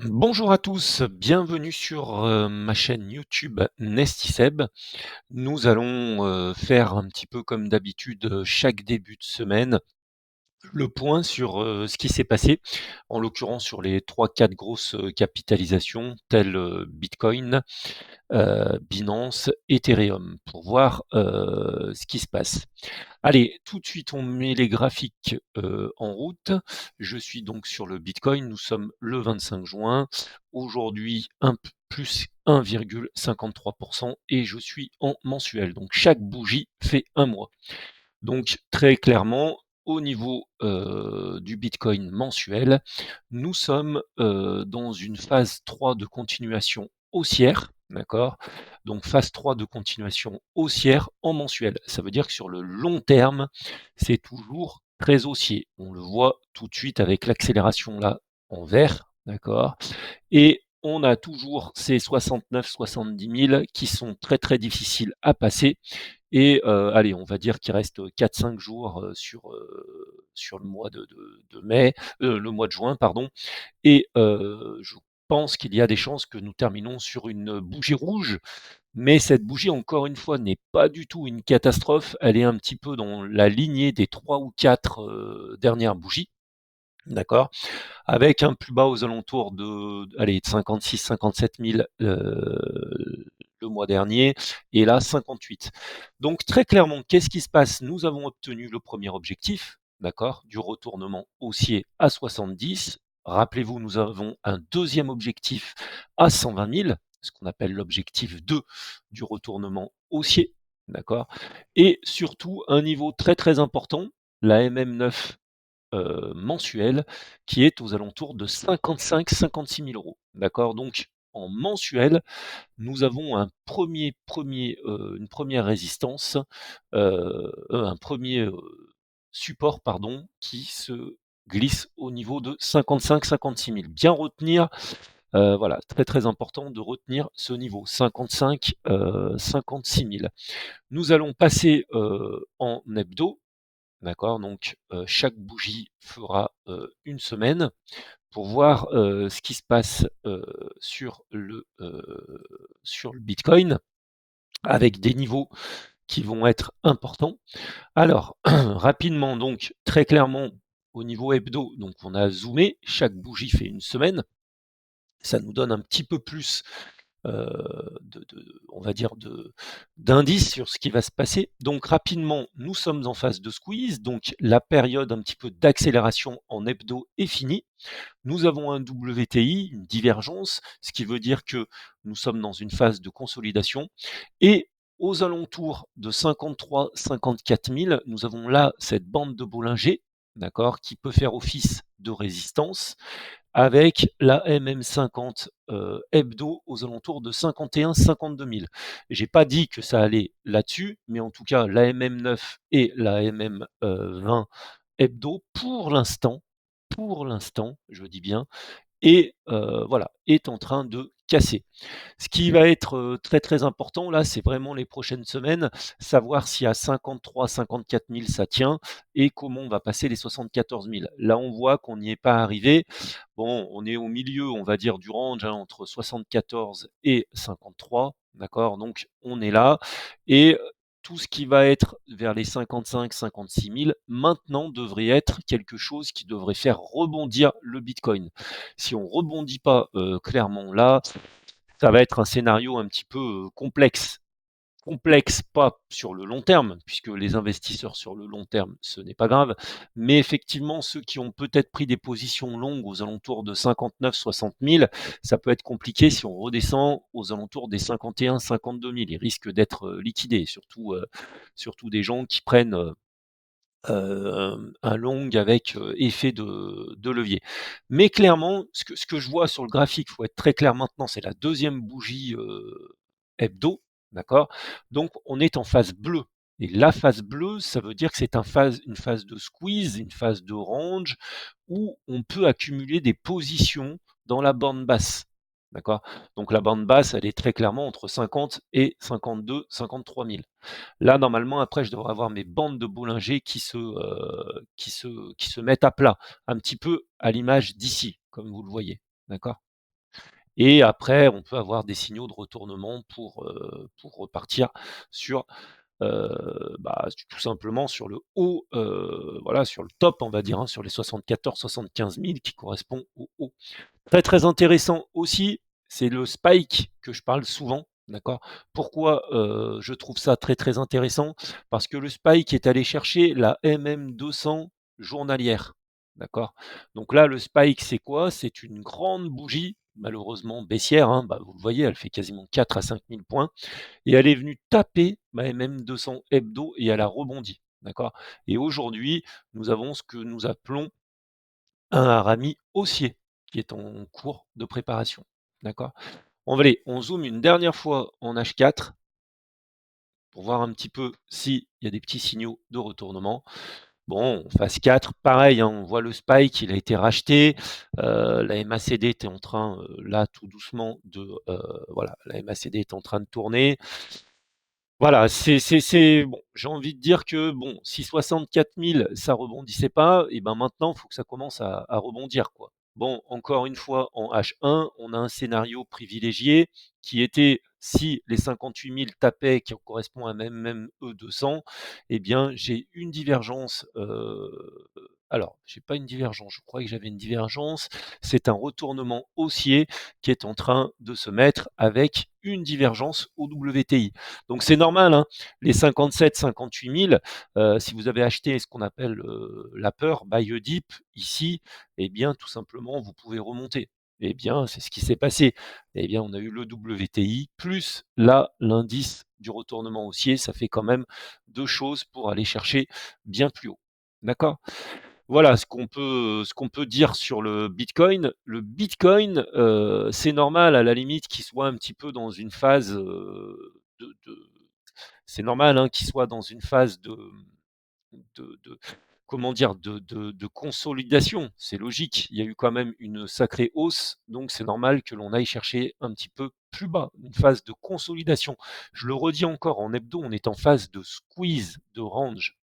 Bonjour à tous, bienvenue sur ma chaîne YouTube Nestiseb. Nous allons faire un petit peu comme d'habitude chaque début de semaine le point sur ce qui s'est passé, en l'occurrence sur les trois-quatre grosses capitalisations telles Bitcoin, Binance, Ethereum, pour voir ce qui se passe. Allez, tout de suite, on met les graphiques en route. Je suis donc sur le Bitcoin. Nous sommes le 25 juin. Aujourd'hui, plus 1,53% et je suis en mensuel. Donc chaque bougie fait un mois. Donc très clairement, au niveau du Bitcoin mensuel, nous sommes dans une phase 3 de continuation haussière, d'accord? Donc phase 3 de continuation haussière en mensuel. Ça veut dire que sur le long terme, c'est toujours très haussier. On le voit tout de suite avec l'accélération là en vert, d'accord? Et on a toujours ces 69-70 000 qui sont très très difficiles à passer. Et allez, on va dire qu'il reste 4-5 jours sur le mois de mai, le mois de juin, pardon. Et je pense qu'il y a des chances que nous terminons sur une bougie rouge. Mais cette bougie, encore une fois, n'est pas du tout une catastrophe. Elle est un petit peu dans la lignée des 3 ou 4 dernières bougies. D'accord, avec un plus bas aux alentours de 56-57 000 le mois dernier, et là 58. Donc très clairement, qu'est-ce qui se passe? Nous avons obtenu le premier objectif, d'accord, du retournement haussier à 70. Rappelez-vous, nous avons un deuxième objectif à 120 000, ce qu'on appelle l'objectif 2 du retournement haussier, d'accord, et surtout un niveau très très important, la MM9 mensuel qui est aux alentours de 55-56 000 euros. D'accord. Donc en mensuel, nous avons une première résistance, un premier support, pardon, qui se glisse au niveau de 55-56 000. Bien retenir, voilà, très très important de retenir ce niveau 55-56 000. Nous allons passer en hebdo. D'accord, donc chaque bougie fera une semaine pour voir ce qui se passe sur le Bitcoin avec des niveaux qui vont être importants. Alors, rapidement, donc très clairement, au niveau hebdo, donc on a zoomé, chaque bougie fait une semaine. Ça nous donne un petit peu plus on va dire, d'indices sur ce qui va se passer. Donc rapidement, nous sommes en phase de squeeze, donc la période un petit peu d'accélération en hebdo est finie. Nous avons un WTI, une divergence, ce qui veut dire que nous sommes dans une phase de consolidation. Et aux alentours de 53-54 000, nous avons là cette bande de Bollinger, d'accord, qui peut faire office de résistance avec la MM50 hebdo aux alentours de 51-52 000. J'ai pas dit que ça allait là-dessus, mais en tout cas, la MM9 et la MM20 hebdo, pour l'instant, je dis bien, et voilà, est en train de casser. Ce qui va être très très important là, c'est vraiment les prochaines semaines, savoir si à 53-54 000 ça tient et comment on va passer les 74 000. Là, on voit qu'on n'y est pas arrivé. Bon, on est au milieu, on va dire, du range hein, entre 74 et 53, d'accord. Donc on est là et tout ce qui va être vers les 55-56 000 maintenant devrait être quelque chose qui devrait faire rebondir le Bitcoin. Si on rebondit pas clairement là, ça va être un scénario un petit peu complexe. Complexe, pas sur le long terme, puisque les investisseurs sur le long terme, ce n'est pas grave, mais effectivement, ceux qui ont peut-être pris des positions longues aux alentours de 59-60 000, ça peut être compliqué si on redescend aux alentours des 51-52 000. Ils risquent d'être liquidés, surtout des gens qui prennent un long avec effet de levier. Mais clairement, ce que je vois sur le graphique, il faut être très clair maintenant, c'est la deuxième bougie hebdo, d'accord. Donc on est en phase bleue. Et la phase bleue, ça veut dire que c'est une phase de squeeze, une phase de range, où on peut accumuler des positions dans la bande basse. D'accord. Donc la bande basse, elle est très clairement entre 50 et 52, 53 000. Là, normalement, après, je devrais avoir mes bandes de Bollinger qui se mettent à plat, un petit peu à l'image d'ici, comme vous le voyez. D'accord. et après on peut avoir des signaux de retournement pour repartir sur, tout simplement sur le haut, voilà, sur le top, on va dire, hein, sur les 74-75 000 qui correspond au haut. Très, très intéressant aussi, c'est le spike que je parle souvent, d'accord? Pourquoi, je trouve ça très, très intéressant? Parce que le spike est allé chercher la MM200 journalière, d'accord? Donc là, le spike, c'est quoi? C'est une grande bougie, malheureusement baissière, hein, vous le voyez, elle fait quasiment 4 à 5 000 points et elle est venue taper ma MM200 hebdo et elle a rebondi, d'accord? Et aujourd'hui, nous avons ce que nous appelons un harami haussier qui est en cours de préparation. D'accord? On zoome une dernière fois en H4 pour voir un petit peu s'il y a des petits signaux de retournement. Bon, phase 4, pareil, hein, on voit le spike, il a été racheté. La MACD était en train, là, tout doucement, voilà, la MACD est en train de tourner. Voilà, c'est bon, j'ai envie de dire que bon, si 64 000 ça rebondissait pas, et ben maintenant, il faut que ça commence à rebondir, quoi. Bon, encore une fois, en H1, on a un scénario privilégié qui était si les 58 000 tapaient, qui correspond à même E200, eh bien, j'ai une divergence. Alors, j'ai pas une divergence, je crois que j'avais une divergence. C'est un retournement haussier qui est en train de se mettre avec une divergence au WTI. Donc c'est normal, hein, les 57-58 000, si vous avez acheté ce qu'on appelle la peur, buy a dip ici, eh bien tout simplement vous pouvez remonter. Eh bien c'est ce qui s'est passé. Eh bien on a eu le WTI plus là l'indice du retournement haussier, ça fait quand même deux choses pour aller chercher bien plus haut. D'accord? Voilà ce qu'on peut dire sur le Bitcoin. Le Bitcoin, c'est normal à la limite qu'il soit un petit peu dans une phase, de c'est normal, hein, qu'il soit dans une phase de comment dire? De consolidation. C'est logique. Il y a eu quand même une sacrée hausse, donc c'est normal que l'on aille chercher un petit peu plus bas, une phase de consolidation. Je le redis encore, en hebdo, on est en phase de squeeze, de range.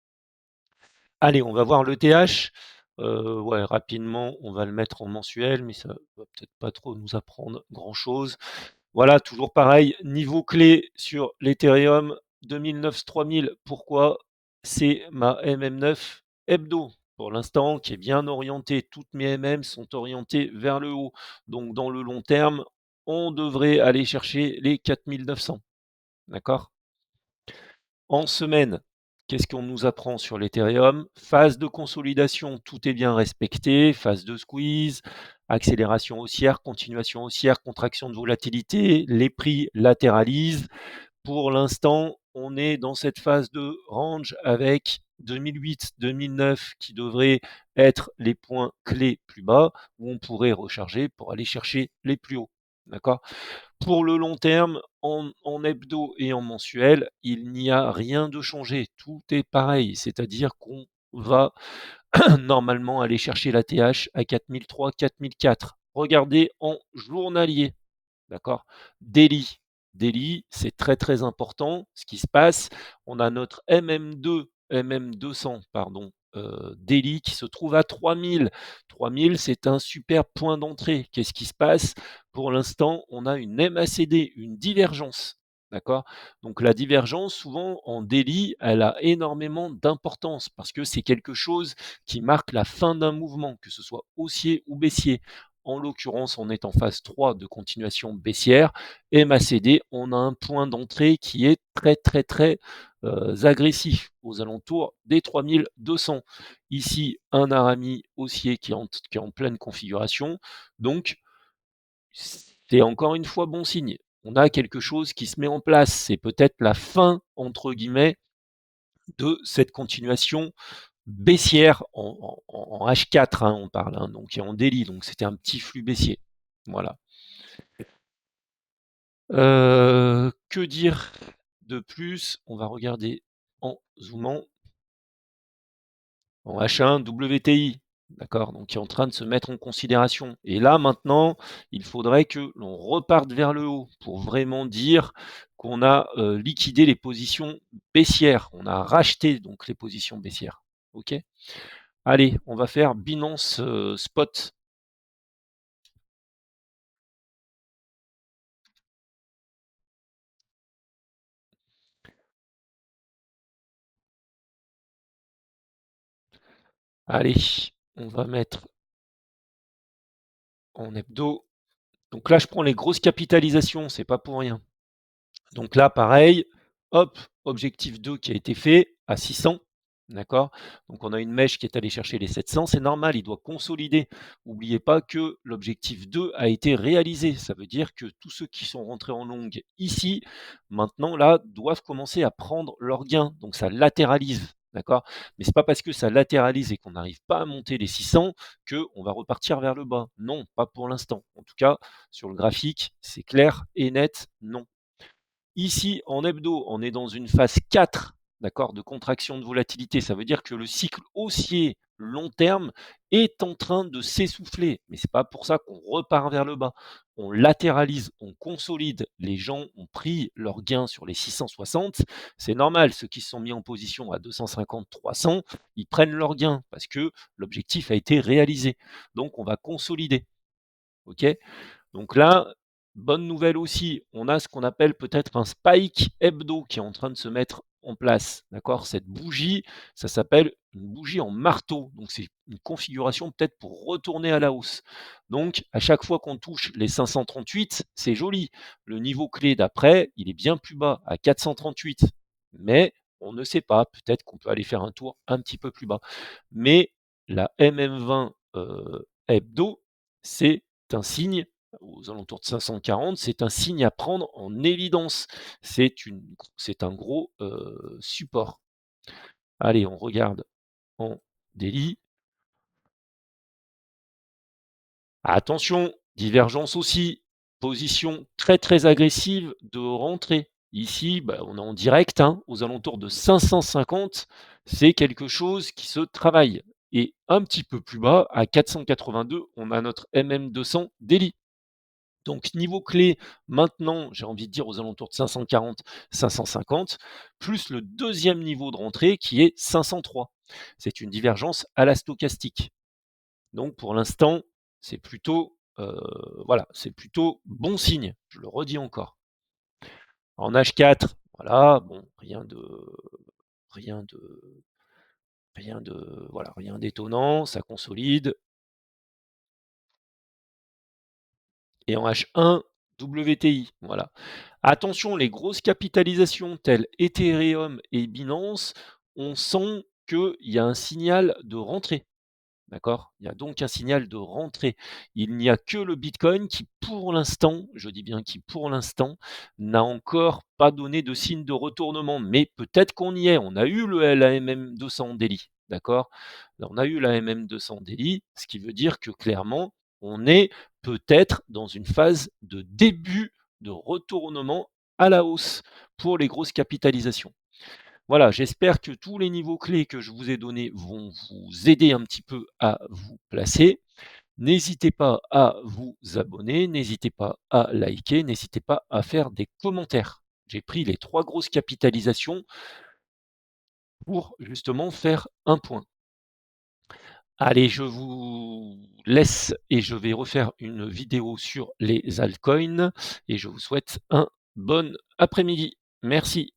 Allez, on va voir l'ETH. Ouais, rapidement, on va le mettre en mensuel, mais ça va peut-être pas trop nous apprendre grand-chose. Voilà, toujours pareil, niveau clé sur l'Ethereum, 2009-3000. Pourquoi? C'est ma MM9 hebdo pour l'instant qui est bien orientée. Toutes mes MM sont orientées vers le haut. Donc dans le long terme, on devrait aller chercher les 4900. D'accord? En semaine, qu'est-ce qu'on nous apprend sur l'Ethereum? Phase de consolidation, tout est bien respecté. Phase de squeeze, accélération haussière, continuation haussière, contraction de volatilité, les prix latéralisent. Pour l'instant, on est dans cette phase de range avec 2008-2009 qui devraient être les points clés plus bas où on pourrait recharger pour aller chercher les plus hauts. D'accord? Pour le long terme, en hebdo et en mensuel, il n'y a rien de changé. Tout est pareil, c'est-à-dire qu'on va normalement aller chercher la TH à 4003, 4004. Regardez en journalier, d'accord? Daily. Daily, c'est très très important. Ce qui se passe, on a notre MM200, pardon, daily qui se trouve à 3000. 3000, c'est un super point d'entrée. Qu'est-ce qui se passe? Pour l'instant, on a une MACD, une divergence. D'accord? Donc la divergence, souvent en daily, elle a énormément d'importance parce que c'est quelque chose qui marque la fin d'un mouvement, que ce soit haussier ou baissier. En l'occurrence, on est en phase 3 de continuation baissière. Et MACD, on a un point d'entrée qui est très très très agressif, aux alentours des 3200. Ici, un harami haussier qui est en pleine configuration. Donc, c'est encore une fois bon signe. On a quelque chose qui se met en place. C'est peut-être la fin, entre guillemets, de cette continuation baissière en H4, hein, on parle, hein, donc et en daily, donc c'était un petit flux baissier. Voilà. Que dire de plus? On va regarder en zoomant. En H1, WTI, d'accord, donc qui est en train de se mettre en considération. Et là, maintenant, il faudrait que l'on reparte vers le haut pour vraiment dire qu'on a liquidé les positions baissières. On a racheté donc les positions baissières. OK? Allez, on va faire Binance Spot. Allez, on va mettre en hebdo. Donc là, je prends les grosses capitalisations, c'est pas pour rien. Donc là, pareil, hop, objectif 2 qui a été fait à 600, d'accord? Donc on a une mèche qui est allée chercher les 700, c'est normal, il doit consolider. N'oubliez pas que l'objectif 2 a été réalisé. Ça veut dire que tous ceux qui sont rentrés en longue ici, maintenant là, doivent commencer à prendre leur gain. Donc ça latéralise, d'accord? Mais c'est pas parce que ça latéralise et qu'on n'arrive pas à monter les 600 qu'on va repartir vers le bas. Non, pas pour l'instant. En tout cas, sur le graphique, c'est clair et net, non. Ici, en hebdo, on est dans une phase 4, d'accord, de contraction de volatilité. Ça veut dire que le cycle haussier long terme est en train de s'essouffler. Mais ce n'est pas pour ça qu'on repart vers le bas. On latéralise, on consolide. Les gens ont pris leur gain sur les 660. C'est normal, ceux qui se sont mis en position à 250, 300, ils prennent leur gain parce que l'objectif a été réalisé. Donc, on va consolider. OK? Donc là, bonne nouvelle aussi, on a ce qu'on appelle peut-être un spike hebdo qui est en train de se mettre en place. D'accord? Cette bougie, ça s'appelle une bougie en marteau. Donc c'est une configuration peut-être pour retourner à la hausse. Donc à chaque fois qu'on touche les 538, c'est joli. Le niveau clé d'après, il est bien plus bas, à 438. Mais on ne sait pas, peut-être qu'on peut aller faire un tour un petit peu plus bas. Mais la MM20 hebdo, c'est un signe aux alentours de 540, c'est un signe à prendre en évidence. C'est un gros support. Allez, on regarde en daily. Attention, divergence aussi, position très très agressive de rentrée. Ici, bah, on est en direct, hein, aux alentours de 550, c'est quelque chose qui se travaille. Et un petit peu plus bas, à 482, on a notre MM200 daily. Donc niveau clé, maintenant, j'ai envie de dire aux alentours de 540, 550, plus le deuxième niveau de rentrée qui est 503. C'est une divergence à la stochastique. Donc pour l'instant, c'est plutôt, voilà, c'est plutôt bon signe. Je le redis encore. En H4, voilà, bon, rien de, voilà, rien d'étonnant, ça consolide. Et en H1, WTI, voilà. Attention, les grosses capitalisations telles Ethereum et Binance, on sent qu'il y a un signal de rentrée. D'accord? Il y a donc un signal de rentrée. Il n'y a que le Bitcoin qui, pour l'instant, je dis bien qui, pour l'instant, n'a encore pas donné de signe de retournement. Mais peut-être qu'on y est. On a eu la MM200 daily. D'accord? On a eu la MM200 daily, ce qui veut dire que clairement, on est peut-être dans une phase de début de retournement à la hausse pour les grosses capitalisations. Voilà, j'espère que tous les niveaux clés que je vous ai donnés vont vous aider un petit peu à vous placer. N'hésitez pas à vous abonner, n'hésitez pas à liker, n'hésitez pas à faire des commentaires. J'ai pris les 3 grosses capitalisations pour justement faire un point. Allez, je vous laisse et je vais refaire une vidéo sur les altcoins et je vous souhaite un bon après-midi. Merci.